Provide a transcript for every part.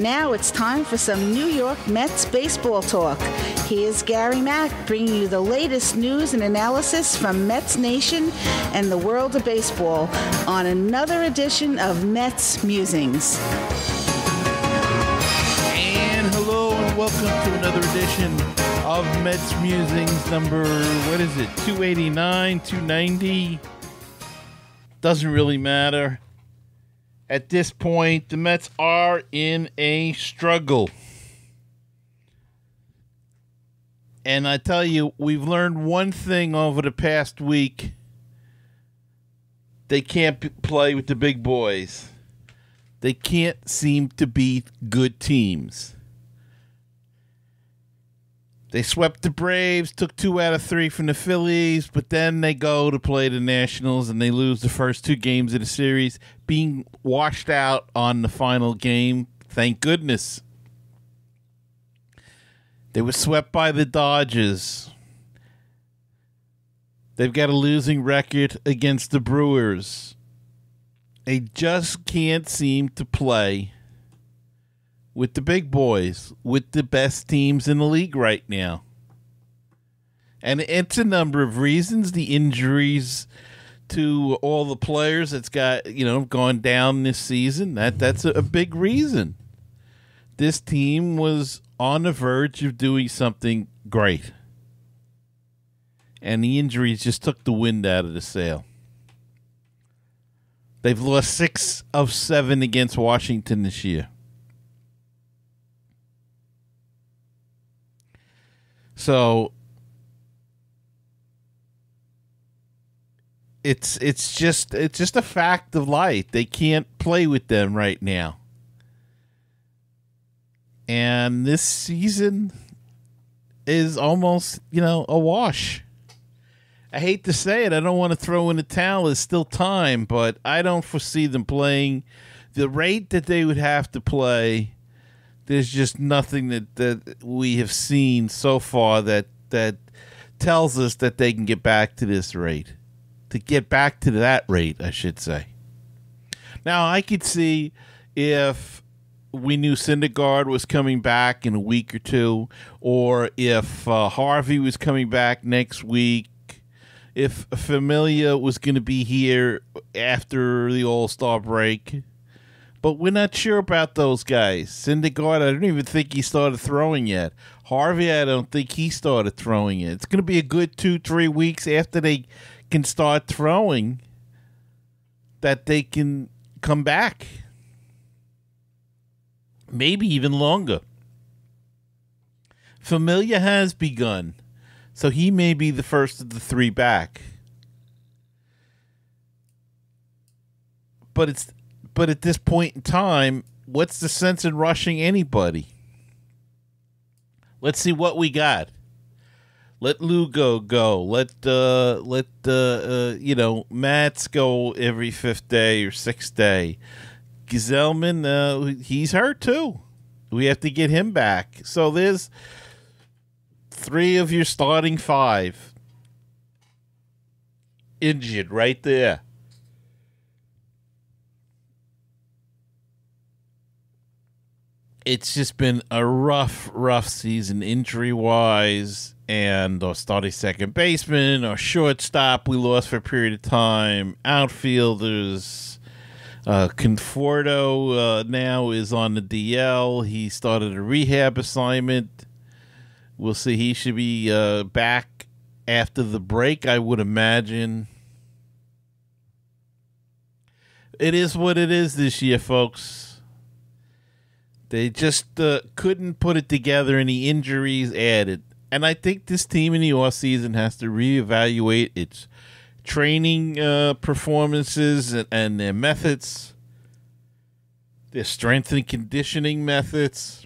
Now it's time for some New York Mets baseball talk. Here's Gary Mack bringing you the latest news and analysis from Mets Nation and the world of baseball on another edition of Mets Musings. And hello and welcome to another edition of Mets Musings, number, 289, 290? Doesn't really matter. At this point, the Mets are in a struggle. And I tell you, we've learned one thing over the past week. They can't play with the big boys. They can't seem to beat good teams. They swept the Braves, took 2 out of 3 from the Phillies, but then they go to play the Nationals and they lose the first 2 games of the series, being washed out on the final game. Thank goodness. They were swept by the Dodgers. They've got a losing record against the Brewers. They just can't seem to play with the big boys, with the best teams in the league right now. And it's a number of reasons. The injuries to all the players that's got, gone down this season, that's a big reason. This team was on the verge of doing something great. And the injuries just took the wind out of the sail. They've lost 6 of 7 against Washington this year. So it's just a fact of life. They can't play with them right now. And this season is almost, a wash. I hate to say it. I don't want to throw in the towel. There's still time, but I don't foresee them playing the rate that they would have to play. There's just nothing that we have seen so far that tells us that they can get back to this rate. To get back to that rate, I should say. Now, I could see if we knew Syndergaard was coming back in a week or two, or if Harvey was coming back next week, if Familia was going to be here after the All-Star break. But we're not sure about those guys. Syndergaard, I don't even think he started throwing yet. Harvey, I don't think he started throwing yet. It's going to be a good 2-3 weeks after they can start throwing that they can come back. Maybe even longer. Familia has begun, so he may be the first of the 3 back. But at this point in time, what's the sense in rushing anybody? Let's see what we got. Let Lugo go. Let Mats go every 5th day or 6th day. Gesellman, he's hurt too. We have to get him back. So there's 3 of your starting 5 injured right there. It's just been a rough season injury-wise, and our starting second baseman, our shortstop we lost for a period of time, outfielders, Conforto now is on the DL. He started a rehab assignment. We'll see. He should be back after the break, I would imagine. It is what it is this year, folks. They just couldn't put it together, and the injuries added. And I think this team in the offseason has to reevaluate its training performances and their methods, their strength and conditioning methods.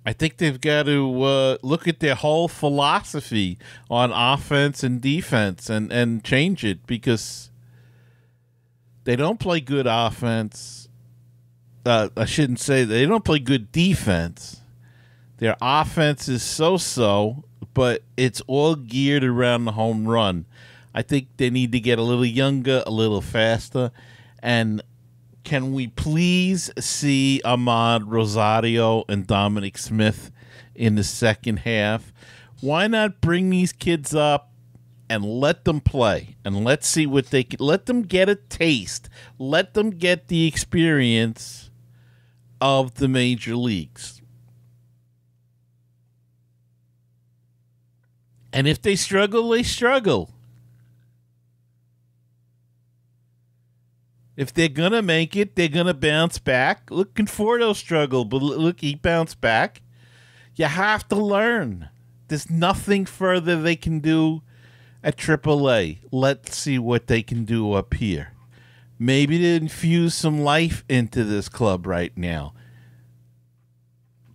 I think they've got to look at their whole philosophy on offense and defense and change it, because they don't play good offense. I shouldn't say they don't play good defense. Their offense is so-so, but it's all geared around the home run. I think they need to get a little younger, a little faster, and Can we please see Ahmad Rosario and Dominic Smith in the second half? Why not bring these kids up and let them play? And let's see what they can. Let them get a taste. Let them get the experience of the major leagues. And if they struggle, they struggle. If they're going to make it, they're going to bounce back. Look, Conforto struggled, but look, he bounced back. You have to learn. There's nothing further they can do at AAA. Let's see what they can do up here. Maybe to infuse some life into this club right now.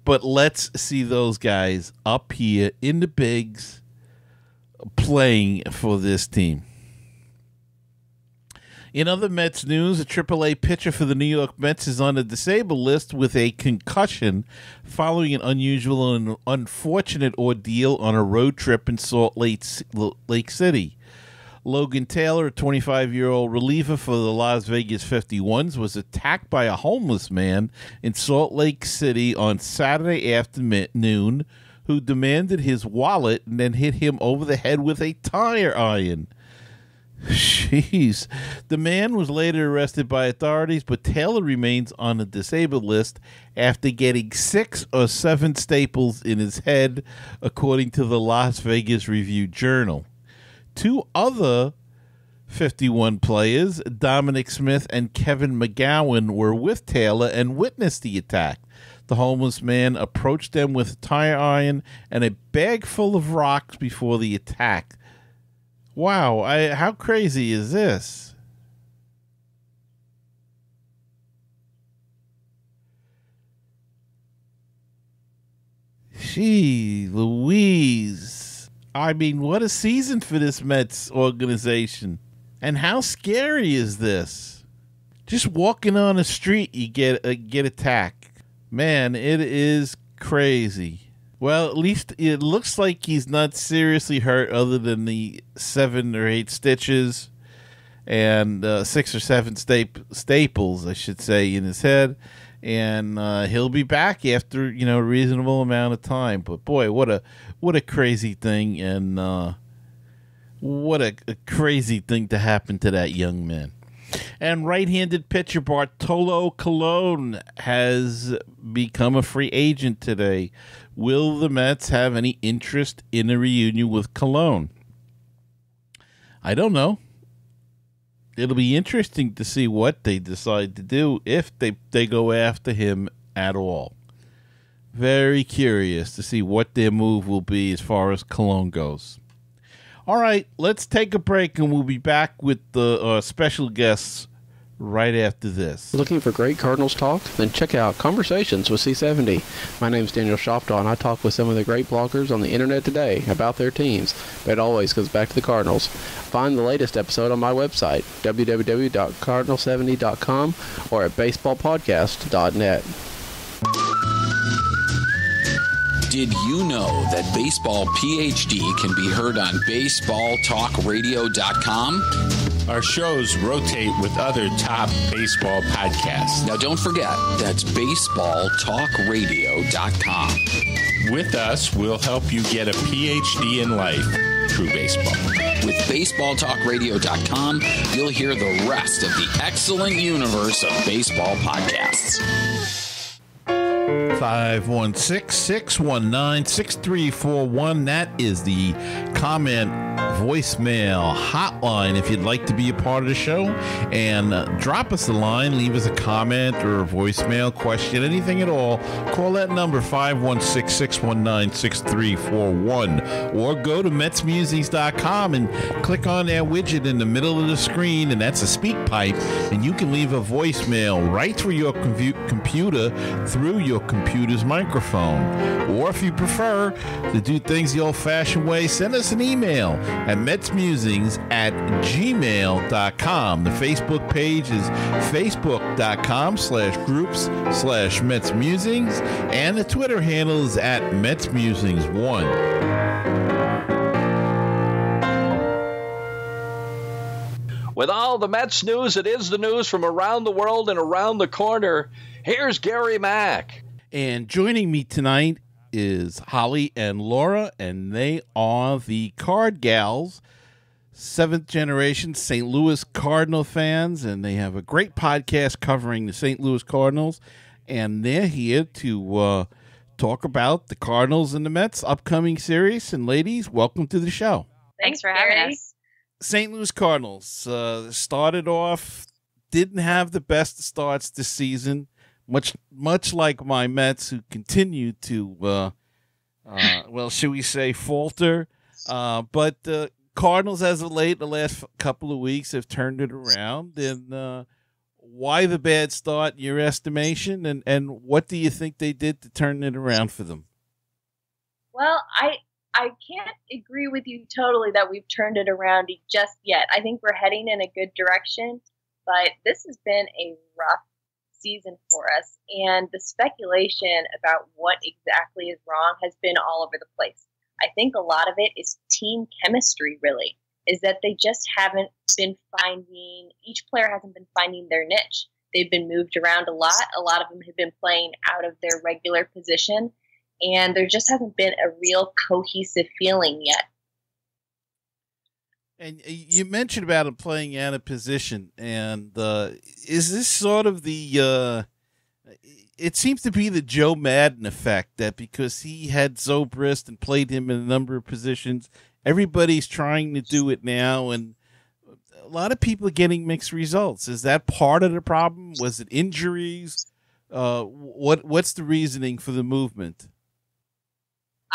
But let's see those guys up here in the bigs playing for this team. In other Mets news, a AAA pitcher for the New York Mets is on the disabled list with a concussion following an unusual and unfortunate ordeal on a road trip in Salt Lake City. Logan Taylor, a 25-year-old reliever for the Las Vegas 51s, was attacked by a homeless man in Salt Lake City on Saturday afternoon who demanded his wallet and then hit him over the head with a tire iron. Jeez. The man was later arrested by authorities, but Taylor remains on the disabled list after getting 6 or 7 staples in his head, according to the Las Vegas Review-Journal. 2 other 51 players, Dominic Smith and Kevin McGowan, were with Taylor and witnessed the attack. The homeless man approached them with a tire iron and a bag full of rocks before the attack. Wow, how crazy is this? Gee, Louise. I mean, what a season for this Mets organization. And how scary is this? Just walking on the street, you get attacked. Man, it is crazy. Well, at least it looks like he's not seriously hurt other than the 7 or 8 stitches and 6 or 7 staples, I should say, in his head. And he'll be back after, a reasonable amount of time. But boy, what a crazy thing, and what a crazy thing to happen to that young man. And right-handed pitcher Bartolo Colon has become a free agent today. Will the Mets have any interest in a reunion with Colon? I don't know. It'll be interesting to see what they decide to do if they go after him at all. Very curious to see what their move will be as far as Colon goes. All right, let's take a break, and we'll be back with the special guests right after this. Looking for great Cardinals talk? Then check out Conversations with C70. My name's Daniel Shoptaw, and I talk with some of the great bloggers on the internet today about their teams, but it always goes back to the Cardinals. Find the latest episode on my website, www.cardinal70.com, or at baseballpodcast.net. Did you know that Baseball PhD can be heard on baseballtalkradio.com? Our shows rotate with other top baseball podcasts. Now don't forget, that's baseballtalkradio.com. With us, we'll help you get a PhD in life through baseball. With baseballtalkradio.com, you'll hear the rest of the excellent universe of baseball podcasts. 516-619-6341. That is the comment voicemail hotline if you'd like to be a part of the show, and drop us a line, leave us a comment or a voicemail question, anything at all. Call that number 516-619-6341, or go to MetsMusings.com and click on that widget in the middle of the screen, and that's a speak pipe, and you can leave a voicemail right through your computer through your computer's microphone. Or if you prefer to do things the old-fashioned way, send us an email at metsmusings@gmail.com. The Facebook page is facebook.com/groups/MetsMusings, and the Twitter handle is at MetsMusings1. With all the Mets news, it is the news from around the world and around the corner. Here's Gary Mack. And joining me tonight is Holly and Laura, and they are the Card Gals, 7th generation St. Louis Cardinal fans, and they have a great podcast covering the St. Louis Cardinals, and they're here to talk about the Cardinals and the Mets upcoming series. And ladies, welcome to the show. Thanks for having us. St. Louis Cardinals started off, didn't have the best starts this season, much like my Mets, who continue to, should we say, falter. But the Cardinals, as of late, the last couple of weeks, have turned it around. And why the bad start, in your estimation, and what do you think they did to turn it around for them? Well, I can't agree with you totally that we've turned it around just yet. I think we're heading in a good direction, but this has been a rough season for us, and the speculation about what exactly is wrong has been all over the place. I think a lot of it is team chemistry, really, is that they just haven't been finding, each player hasn't been finding their niche. They've been moved around a lot. A lot of them have been playing out of their regular position, and there just hasn't been a real cohesive feeling yet. And you mentioned about him playing out of position, and is this sort of the it seems to be the Joe Madden effect, that because he had Zobrist and played him in a number of positions, everybody's trying to do it now, and a lot of people are getting mixed results. Is that part of the problem? Was it injuries? What's the reasoning for the movement?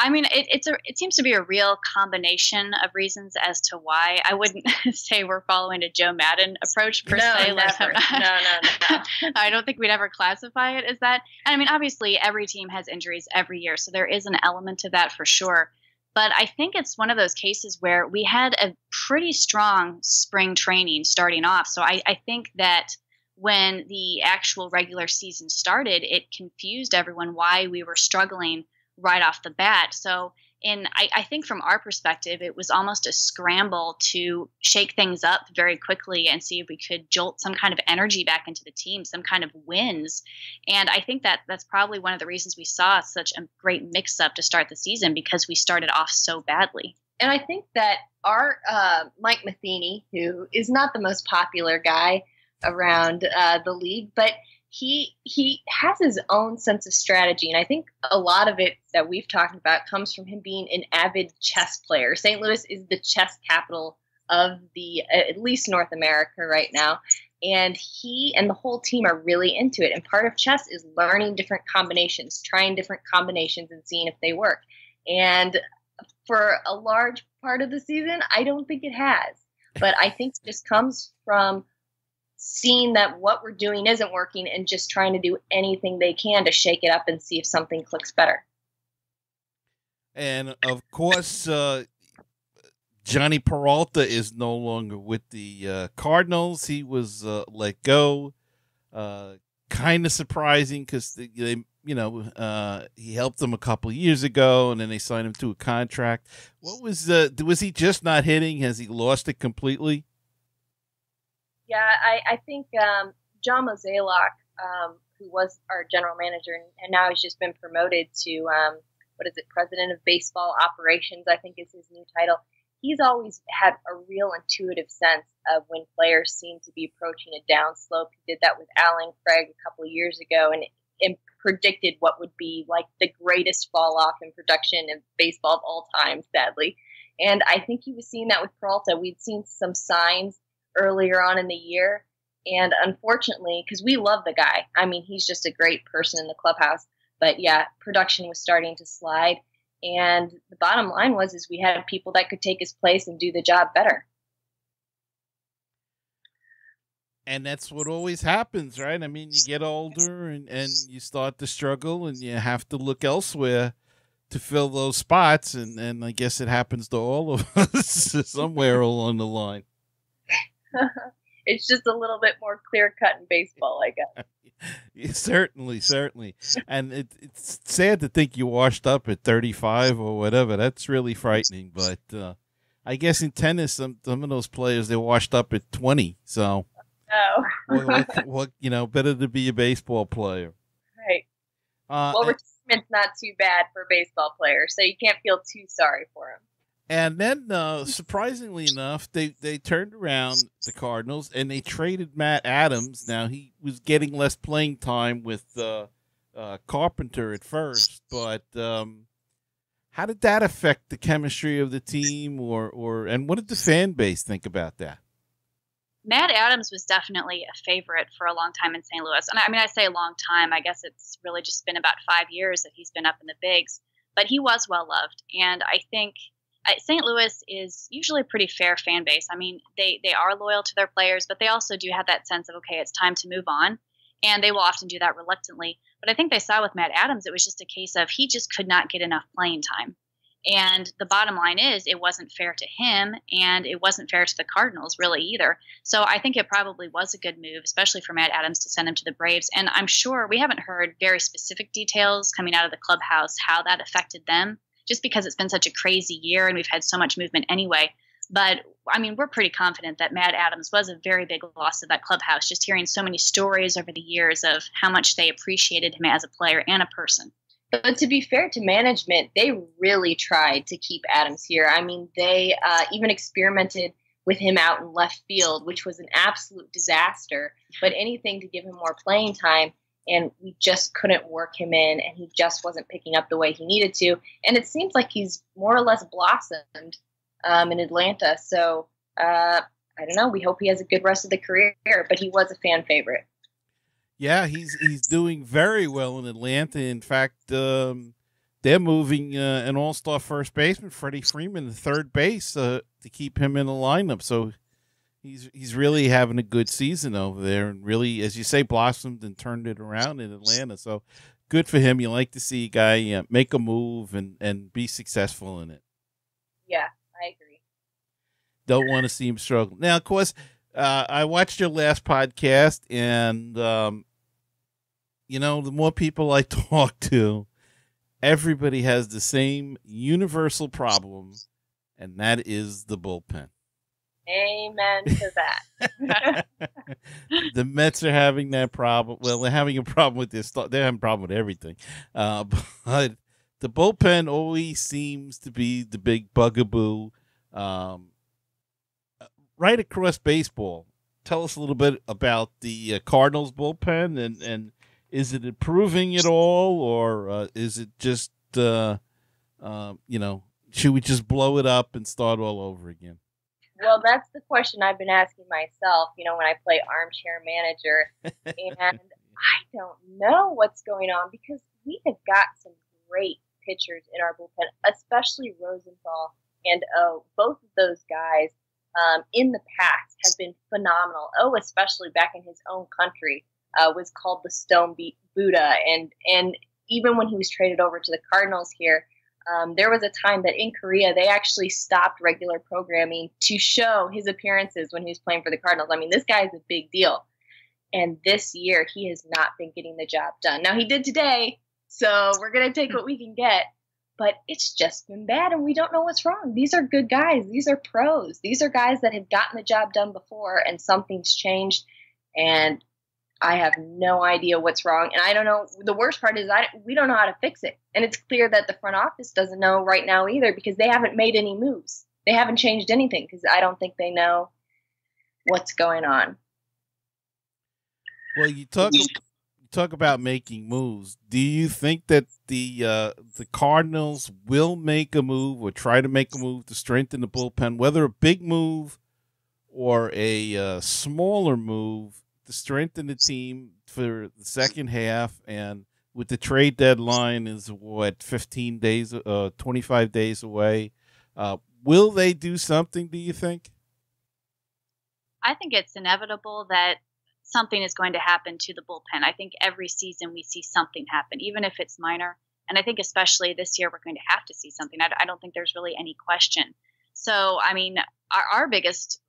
I mean, it seems to be a real combination of reasons as to why. I wouldn't say we're following a Joe Madden approach per se. Never. No. I don't think we'd ever classify it as that. And I mean, obviously, every team has injuries every year, so there is an element to that for sure. But I think it's one of those cases where we had a pretty strong spring training starting off. So I think that when the actual regular season started, it confused everyone why we were struggling right off the bat. So I think from our perspective, it was almost a scramble to shake things up very quickly and see if we could jolt some kind of energy back into the team, some kind of wins. And I think that that's probably one of the reasons we saw such a great mix-up to start the season, because we started off so badly. And I think that our Mike Matheny, who is not the most popular guy around the league, but he has his own sense of strategy, and I think a lot of it that we've talked about comes from him being an avid chess player. St. Louis is the chess capital of the at least North America right now, and he and the whole team are really into it. And part of chess is learning different combinations, trying different combinations, and seeing if they work. And for a large part of the season, I don't think it has, but I think it just comes from seeing that what we're doing isn't working and just trying to do anything they can to shake it up and see if something clicks better. And of course, Johnny Peralta is no longer with the Cardinals. He was let go. Kind of surprising, because he helped them a couple of years ago, and then they signed him to a contract. What was he just not hitting? Has he lost it completely? Yeah, I think John Mozeliak, who was our general manager, and now he's just been promoted to, president of baseball operations, I think is his new title. He's always had a real intuitive sense of when players seem to be approaching a downslope. He did that with Alan Craig a couple of years ago, and predicted what would be like the greatest fall off in production in baseball of all time, sadly. And I think he was seeing that with Peralta. We'd seen some signs earlier on in the year, and unfortunately, because we love the guy, I mean, he's just a great person in the clubhouse, but yeah, production was starting to slide, and the bottom line is we had people that could take his place and do the job better. And that's what always happens, right? I mean, you get older and you start to struggle, and you have to look elsewhere to fill those spots, and I guess it happens to all of us somewhere along the line. It's just a little bit more clear-cut in baseball, I guess. Certainly. And it's sad to think you washed up at 35 or whatever. That's really frightening. But I guess in tennis, some of those players, they're washed up at 20. So, what better to be a baseball player. Right. Well, retirement's not too bad for baseball players, so you can't feel too sorry for them. And then, surprisingly enough, they turned around the Cardinals and they traded Matt Adams. Now, he was getting less playing time with Carpenter at first, but how did that affect the chemistry of the team, and what did the fan base think about that? Matt Adams was definitely a favorite for a long time in St. Louis. And I mean, I say a long time. I guess it's really just been about 5 years that he's been up in the bigs. But he was well-loved. And I think St. Louis is usually a pretty fair fan base. I mean, they are loyal to their players, but they also do have that sense of, okay, it's time to move on. And they will often do that reluctantly. But I think they saw with Matt Adams, it was just a case of he just could not get enough playing time. And the bottom line is it wasn't fair to him, and it wasn't fair to the Cardinals really either. So I think it probably was a good move, especially for Matt Adams, to send him to the Braves. And I'm sure we haven't heard very specific details coming out of the clubhouse how that affected them, just because it's been such a crazy year and we've had so much movement anyway. But, I mean, we're pretty confident that Matt Adams was a very big loss to that clubhouse, just hearing so many stories over the years of how much they appreciated him as a player and a person. But to be fair to management, they really tried to keep Adams here. I mean, they even experimented with him out in left field, which was an absolute disaster. But anything to give him more playing time, and we just couldn't work him in, and he just wasn't picking up the way he needed to. And it seems like he's more or less blossomed in Atlanta. So I don't know. We hope he has a good rest of the career, but he was a fan favorite. Yeah, he's doing very well in Atlanta. In fact, they're moving an all-star first baseman, Freddie Freeman, to third base to keep him in the lineup. So he's really having a good season over there, and really, as you say, blossomed and turned it around in Atlanta. So good for him. You like to see a guy make a move and be successful in it. Yeah, I agree. Don't want to see him struggle. Now, of course, I watched your last podcast, and the more people I talk to, everybody has the same universal problem, and that is the bullpen. Amen to that. The Mets are having that problem. Well, they're having a problem with this. They're having a problem with everything. But the bullpen always seems to be the big bugaboo right across baseball. Tell us a little bit about the Cardinals bullpen, and is it improving at all, or is it just, should we just blow it up and start all over again? Well, that's the question I've been asking myself, when I play armchair manager. And I don't know what's going on, because we have got some great pitchers in our bullpen, especially Rosenthal and O. Both of those guys in the past have been phenomenal. O, especially back in his own country, was called the Stone Buddha. And even when he was traded over to the Cardinals here, there was a time that in Korea, they actually stopped regular programming to show his appearances when he was playing for the Cardinals. I mean, this guy is a big deal. And this year, he has not been getting the job done. Now, he did today, so we're going to take what we can get. But it's just been bad, and we don't know what's wrong. These are good guys. These are pros. These are guys that have gotten the job done before, and something's changed. And I have no idea what's wrong. And I don't know. The worst part is we don't know how to fix it. And it's clear that the front office doesn't know right now either, because they haven't made any moves. They haven't changed anything, because I don't think they know what's going on. Well, you talk about making moves. Do you think that the Cardinals will make a move or try to make a move to strengthen the bullpen, whether a big move or a smaller move to strengthen the team for the second half? And with the trade deadline is 15 days, 25 days away. Will they do something, do you think? I think it's inevitable that something is going to happen to the bullpen. I think every season we see something happen, even if it's minor. And I think especially this year, we're going to have to see something. I don't think there's really any question. So, I mean, our biggest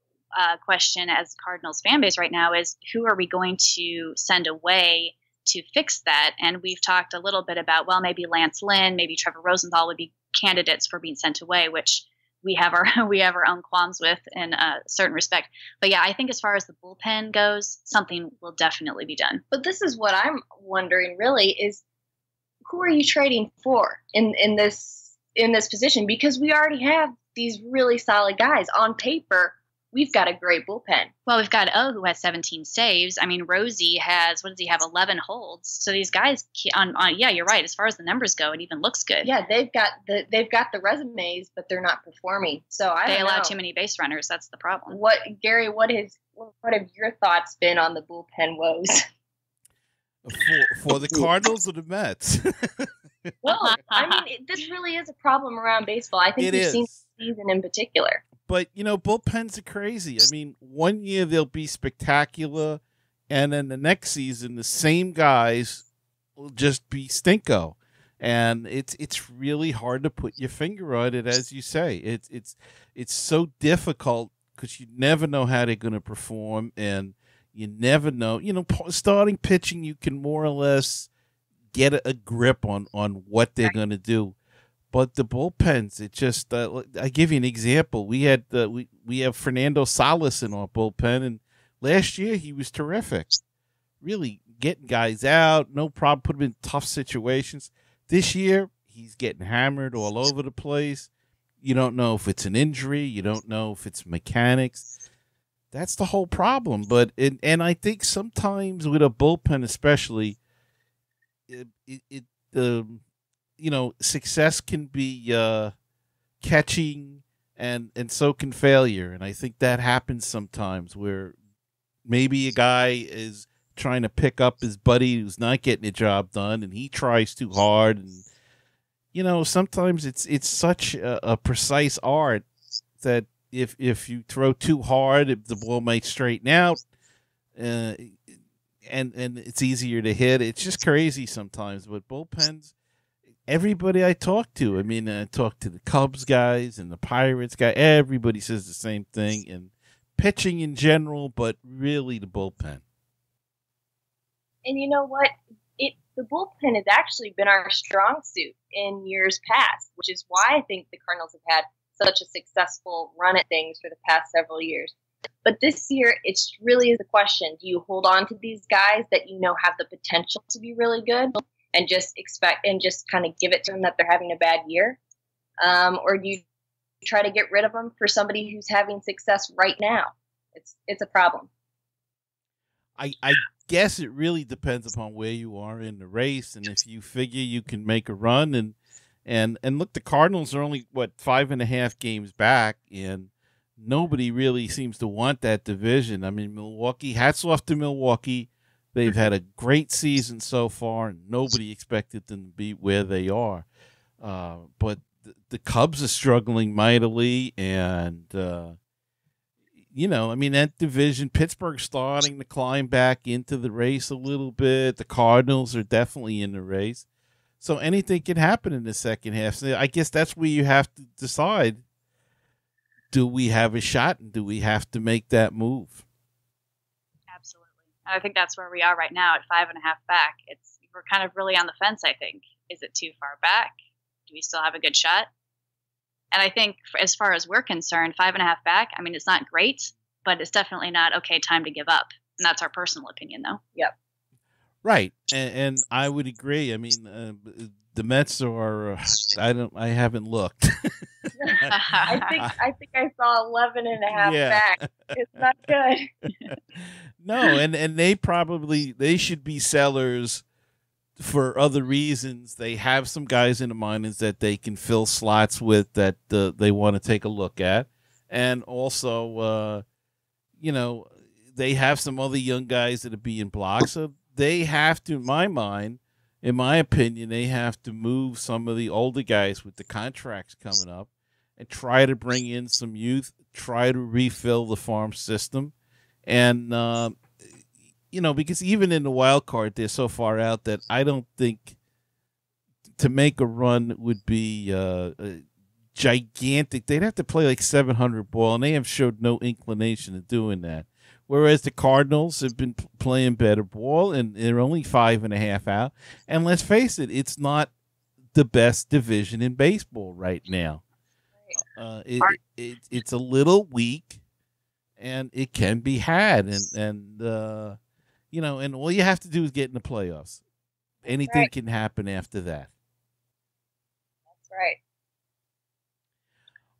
question as Cardinals fan base right now is, who are we going to send away to fix that? And we've talked a little bit about, well, maybe Lance Lynn, maybe Trevor Rosenthal would be candidates for being sent away, which we have our we have our own qualms with in a certain respect. But yeah, I think as far as the bullpen goes, something will definitely be done. But this is what I'm wondering really is, who are you trading for in this position? Because we already have these really solid guys. On paper, we've got a great bullpen. Well, we've got who has 17 saves. I mean, Rosie has, what does he have, 11 holds. So these guys yeah, you're right. As far as the numbers go, it even looks good. Yeah, they've got the resumes, but they're not performing. So they allow too many base runners. That's the problem. Gary, what have your thoughts been on the bullpen woes? For the Cardinals or the Mets? Well, I mean, this really is a problem around baseball. I think we've seen this season in particular. But, bullpens are crazy. I mean, one year they'll be spectacular, and then the next season, the same guys will just be stinko. And it's really hard to put your finger on it, as you say. It's so difficult because you never know how they're going to perform, and you never know. Starting pitching, you can more or less get a grip on what they're going to do. But the bullpens, it just I give you an example. We had we have Fernando Salas in our bullpen, and last year he was terrific. Really getting guys out, no problem, put him in tough situations. This year he's getting hammered all over the place. You don't know if it's an injury, you don't know if it's mechanics. That's the whole problem. But and I think sometimes with a bullpen, especially, success can be catching, and so can failure. And I think that happens sometimes where maybe a guy is trying to pick up his buddy who's not getting the job done, and he tries too hard. And, sometimes it's such a precise art that if you throw too hard, the ball might straighten out, and it's easier to hit. It's just crazy sometimes. But bullpens, everybody I talk to, I talk to the Cubs guys and the Pirates guy, everybody says the same thing, and pitching in general, but really the bullpen. And you know what? The bullpen has actually been our strong suit in years past, which is why I think the Cardinals have had such a successful run at things for the past several years. But this year, it really is a question. Do you hold on to these guys that have the potential to be really good and just kind of give it to them that they're having a bad year? Or do you try to get rid of them for somebody who's having success right now? It's a problem. I guess it really depends upon where you are in the race, and if you figure you can make a run. And look, the Cardinals are only 5.5 games back, and nobody really seems to want that division. Milwaukee, hats off to Milwaukee. They've had a great season so far, and nobody expected them to be where they are. But the Cubs are struggling mightily, and that division, Pittsburgh's starting to climb back into the race a little bit. The Cardinals are definitely in the race. So anything can happen in the second half. So I guess that's where you have to decide, do we have a shot, and do we have to make that move? Absolutely. And I think that's where we are right now at 5.5 back. We're kind of really on the fence, I think. Is it too far back? Do we still have a good shot? And I think as far as we're concerned, 5.5 back, it's not great, but it's definitely not time to give up. And that's our personal opinion, though. Yep. Right. And I would agree. The Mets are, I haven't looked. I think I saw 11.5 back. It's not good. No. And they should be sellers for other reasons. They have some guys in the minors that they can fill slots with that they want to take a look at. And also, they have some other young guys that are being blocked. So they have to, in my opinion, they have to move some of the older guys with the contracts coming up and try to bring in some youth, try to refill the farm system. And, because even in the wild card, they're so far out that I don't think to make a run would be gigantic. They'd have to play like 700 ball, and they have showed no inclination of doing that. Whereas the Cardinals have been playing better ball, and they're only 5.5 out. And let's face it, it's not the best division in baseball right now. It's a little weak, and it can be had, and and all you have to do is get in the playoffs. Anything can happen after that. That's right.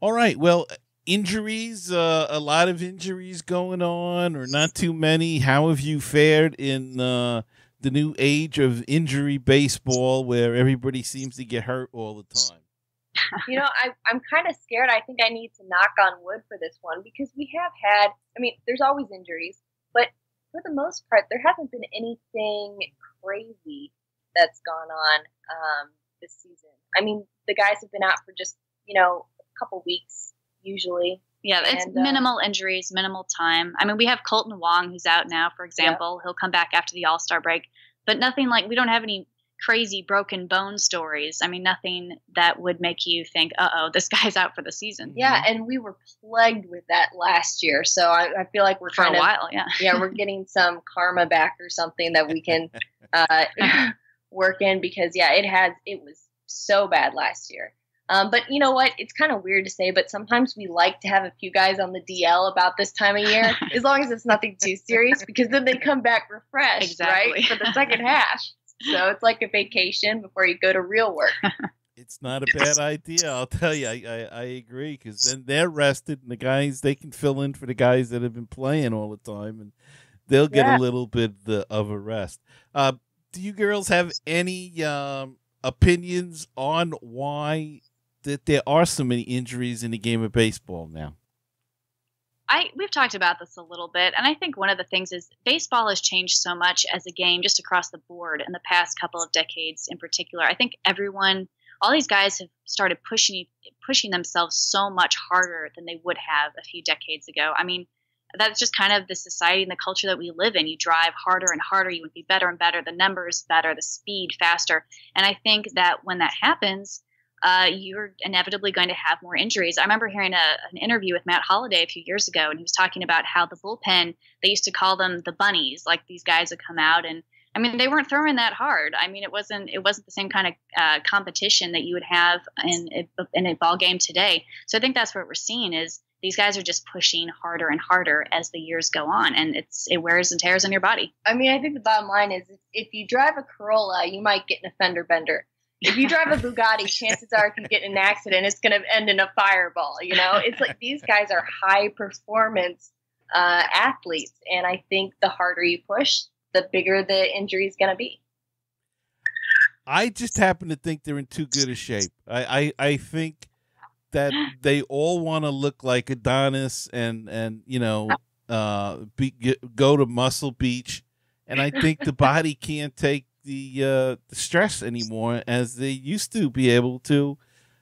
All right. Well, injuries, a lot of injuries going on, or not too many. How have you fared in the new age of injury baseball, where everybody seems to get hurt all the time? I'm kind of scared. I think I need to knock on wood for this one, because we have had, there's always injuries, but for the most part, there hasn't been anything crazy that's gone on this season. The guys have been out for just, a couple weeks usually. Yeah, it's minimal injuries, minimal time. We have Colton Wong, who's out now, for example. Yep. He'll come back after the All-Star break. But nothing we don't have any crazy broken bone stories. Nothing that would make you think, this guy's out for the season. Yeah, and we were plagued with that last year. So I feel like we're for a while, yeah. Yeah, we're getting some karma back or something that we can work in, because, it was so bad last year. But you know what? It's kind of weird to say, but sometimes we like to have a few guys on the DL about this time of year, as long as it's nothing too serious, because then they come back refreshed, right, for the second half. So it's like a vacation before you go to real work. It's not a bad idea, I'll tell you. I agree, because then they're rested, and the guys, they can fill in for the guys that have been playing all the time, and they'll get a little bit of a rest. Do you girls have any opinions on why that there are so many injuries in the game of baseball now? We've talked about this a little bit, and I think one of the things is baseball has changed so much as a game just across the board in the past couple of decades in particular. I think all these guys have started pushing themselves so much harder than they would have a few decades ago. That's just kind of the society and the culture that we live in. You drive harder and harder. You would be better and better. The numbers better, the speed faster. And I think that when that happens, you're inevitably going to have more injuries. I remember hearing an interview with Matt Holliday a few years ago, and he was talking about how the bullpen, they used to call them the bunnies. Like, these guys would come out, and they weren't throwing that hard. It wasn't the same kind of competition that you would have in a ball game today. So I think that's what we're seeing is these guys are just pushing harder and harder as the years go on, and it wears and tears on your body. I think the bottom line is if you drive a Corolla, you might get in a fender bender. If you drive a Bugatti, chances are if you get in an accident, it's going to end in a fireball. It's like these guys are high performance athletes. And I think the harder you push, the bigger the injury is going to be. I just happen to think they're in too good a shape. I think that they all want to look like Adonis and go to Muscle Beach. And I think the body can't take the stress anymore as they used to be able to.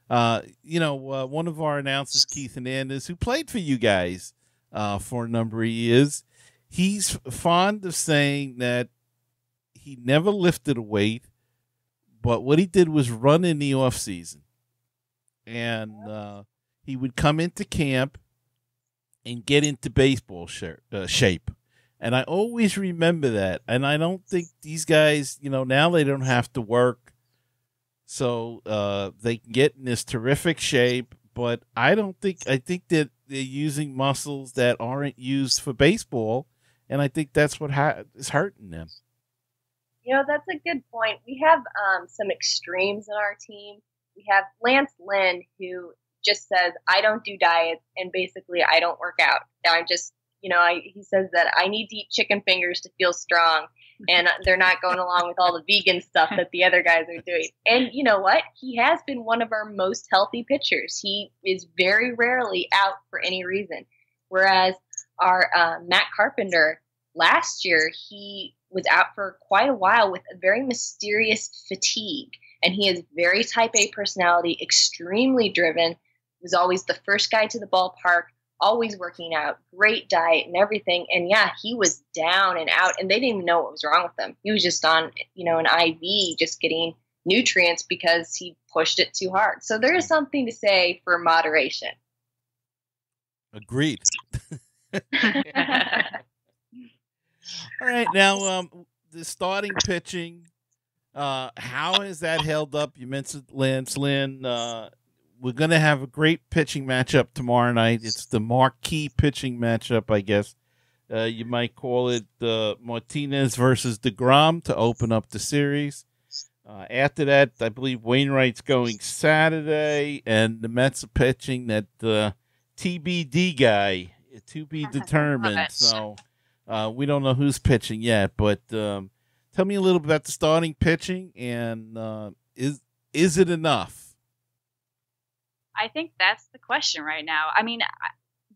One of our announcers, Keith Hernandez, who played for you guys for a number of years, he's fond of saying that he never lifted a weight, but what he did was run in the off season, and he would come into camp and get into baseball shape. And I always remember that. And I don't think these guys, now they don't have to work. So they can get in this terrific shape. But I think that they're using muscles that aren't used for baseball. And I think that's what is hurting them. That's a good point. We have some extremes in our team. We have Lance Lynn, who just says, I don't do diets, and basically I don't work out. I'm just... he says that I need to eat chicken fingers to feel strong, and they're not going along with all the vegan stuff that the other guys are doing. And you know what? He has been one of our most healthy pitchers. He is very rarely out for any reason. Whereas our Matt Carpenter, last year, he was out for quite a while with a very mysterious fatigue. And he has very type A personality, extremely driven, was always the first guy to the ballpark, always working out, great diet and everything. And yeah, he was down and out, and they didn't even know what was wrong with him. He was just on, an IV, just getting nutrients because he pushed it too hard. So there is something to say for moderation. Agreed. All right. Now, the starting pitching, how has that held up? You mentioned Lance Lynn. we're going to have a great pitching matchup tomorrow night. It's the marquee pitching matchup, I guess. You might call it Martinez versus DeGrom to open up the series. After that, I believe Wainwright's going Saturday, and the Mets are pitching that TBD guy, to be determined. So we don't know who's pitching yet, but tell me a little bit about the starting pitching, and is it enough? I think that's the question right now. I mean,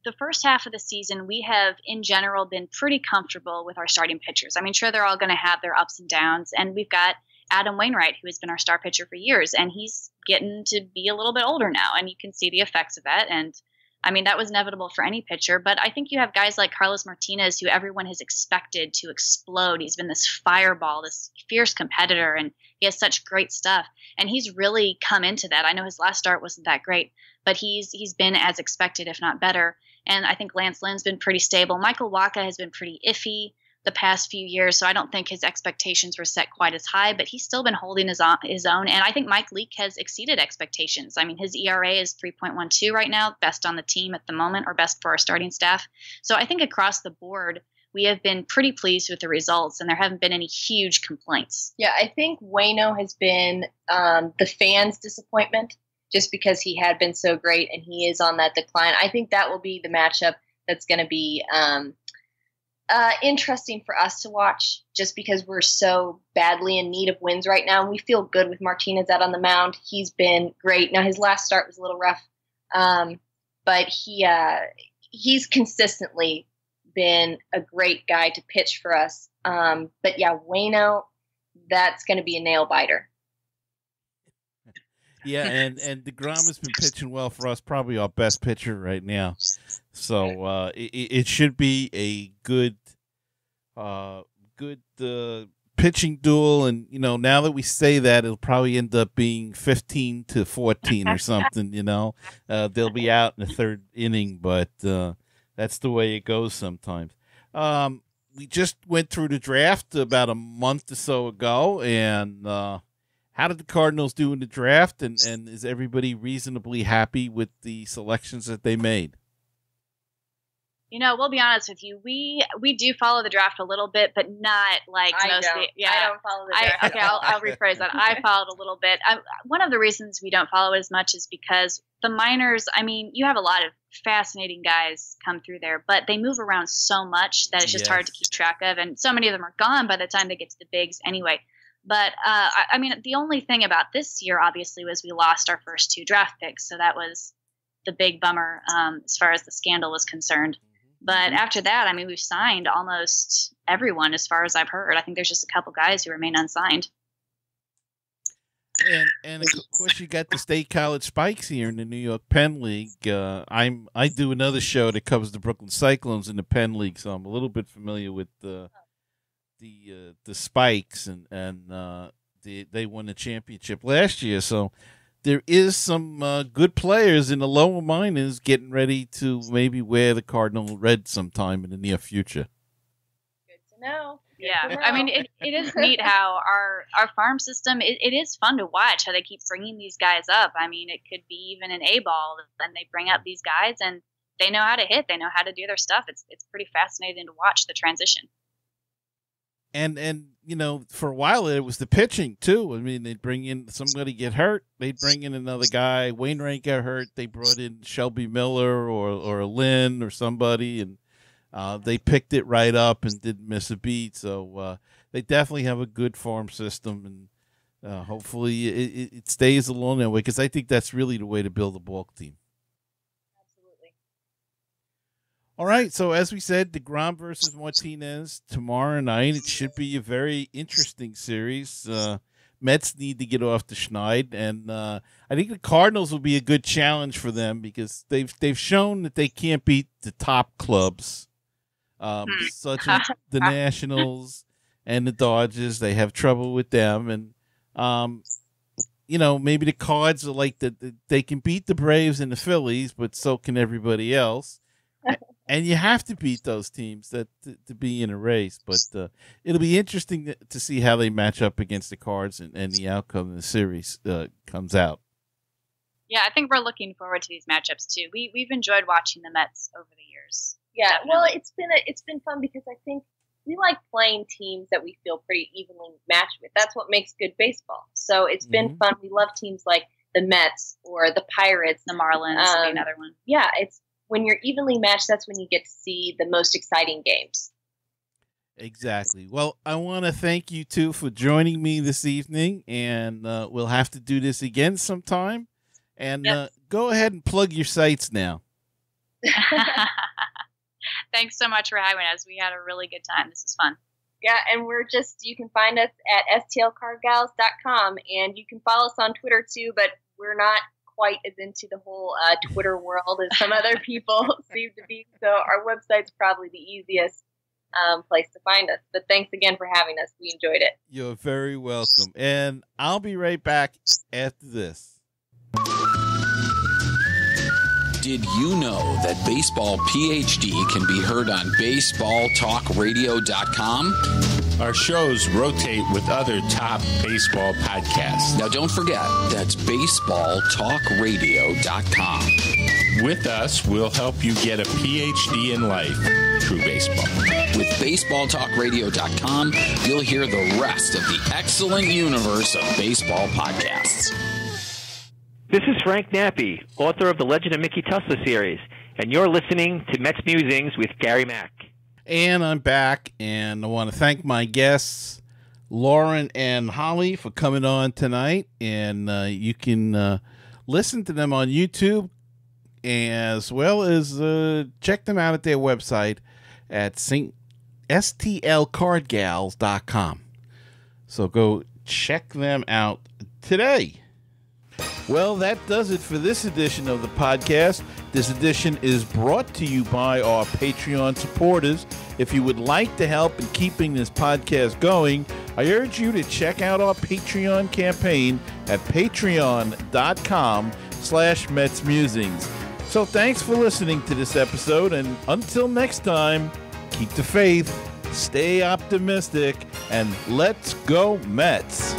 the first half of the season, we have, in general, been pretty comfortable with our starting pitchers. I mean, sure, they're all going to have their ups and downs, and we've got Adam Wainwright, who has been our star pitcher for years, and he's getting to be a little bit older now, and you can see the effects of that. And I mean, that was inevitable for any pitcher, but I think you have guys like Carlos Martinez, who everyone has expected to explode. He's been this fireball, this fierce competitor, and he has such great stuff. And he's really come into that. I know his last start wasn't that great, but he's been as expected, if not better. And I think Lance Lynn's been pretty stable. Michael Wacha has been pretty iffy the past few years, so I don't think his expectations were set quite as high, but he's still been holding his own. And I think Mike Leake has exceeded expectations. I mean, his ERA is 3.12 right now, best on the team at the moment, or best for our starting staff. So I think across the board, we have been pretty pleased with the results, and there haven't been any huge complaints. Yeah, I think Waino has been the fans' disappointment, just because he had been so great and he is on that decline. I think that will be the matchup that's going to be interesting for us to watch, just because we're so badly in need of wins right now. And we feel good with Martinez out on the mound. He's been great. Now, his last start was a little rough, but he's consistently been a great guy to pitch for us. But yeah, Waino, that's going to be a nail biter. Yeah, and DeGrom has been pitching well for us, probably our best pitcher right now. So it should be a good pitching duel. And, you know, now that we say that, it'll probably end up being 15-14 or something, you know. They'll be out in the third inning, but that's the way it goes sometimes. We just went through the draft about a month or so ago, and how did the Cardinals do in the draft, and is everybody reasonably happy with the selections that they made? You know, we'll be honest with you. We do follow the draft a little bit, but not like most. Yeah, I don't follow the draft. Okay, I'll rephrase that. I followed a little bit. One of the reasons we don't follow it as much is because the minors, I mean, you have a lot of fascinating guys come through there, but they move around so much that it's just hard to keep track of, and so many of them are gone by the time they get to the bigs anyway. But, I mean, the only thing about this year, obviously, was we lost our first 2 draft picks. So that was the big bummer as far as the scandal was concerned. But after that, I mean, we've signed almost everyone as far as I've heard. I think there's just a couple guys who remain unsigned. And of course, you got the State College Spikes here in the New York Penn League. I do another show that covers the Brooklyn Cyclones in the Penn League, so I'm a little bit familiar with the Spikes, and they won the championship last year. So there is some good players in the lower minors getting ready to maybe wear the Cardinal red sometime in the near future. Good to know. Yeah, I mean, it is neat how our farm system, it is fun to watch how they keep bringing these guys up. I mean, it could be even an A-ball, and they bring up these guys, and they know how to hit. They know how to do their stuff. It's pretty fascinating to watch the transition. And you know, for a while it was the pitching too. I mean, they'd bring in somebody get hurt, they'd bring in another guy. Wainwright got hurt, they brought in Shelby Miller or Lynn or somebody, and they picked it right up and didn't miss a beat. So they definitely have a good farm system, and hopefully it stays along that way, because I think that's really the way to build a ball team. All right, so as we said, DeGrom versus Martinez tomorrow night. It should be a very interesting series. Mets need to get off the schneid, and I think the Cardinals will be a good challenge for them, because they've shown that they can't beat the top clubs, such as the Nationals and the Dodgers. They have trouble with them, and you know, maybe the Cards are like they can beat the Braves and the Phillies, but so can everybody else. And you have to beat those teams to be in a race. But it'll be interesting to see how they match up against the Cards and the outcome of the series comes out. Yeah, I think we're looking forward to these matchups too. We've enjoyed watching the Mets over the years. Yeah, Definitely. well, it's been fun because I think we like playing teams that we feel pretty evenly matched with. That's what makes good baseball. So it's been fun. We love teams like the Mets or the Pirates. The Marlins would be another one. Yeah, it's when you're evenly matched, that's when you get to see the most exciting games. Exactly. Well, I want to thank you two for joining me this evening, and we'll have to do this again sometime. And go ahead and plug your sites now. Thanks so much for having us. We had a really good time. This is fun. Yeah, and you can find us at stlcardgals.com, and you can follow us on Twitter too, but we're not quite as into the whole Twitter world as some other people seem to be. So our website's probably the easiest place to find us. But thanks again for having us. We enjoyed it. You're very welcome. And I'll be right back after this. Did you know that Baseball PhD can be heard on baseballtalkradio.com? Our shows rotate with other top baseball podcasts. Now, don't forget, that's baseballtalkradio.com. With us, we'll help you get a PhD in life through baseball. With baseballtalkradio.com, you'll hear the rest of the excellent universe of baseball podcasts. This is Frank Nappy, author of the Legend of Mickey Tussler series, and you're listening to MetsMusings with Gary Mack. And I'm back, and I want to thank my guests, Lauren and Holly, for coming on tonight. And you can listen to them on YouTube, as well as check them out at their website at STLCardGals.com. So go check them out today. Well, that does it for this edition of the podcast. This edition is brought to you by our Patreon supporters. If you would like to help in keeping this podcast going, I urge you to check out our Patreon campaign at patreon.com/MetsMusings. So thanks for listening to this episode, and until next time, keep the faith, stay optimistic, and let's go Mets.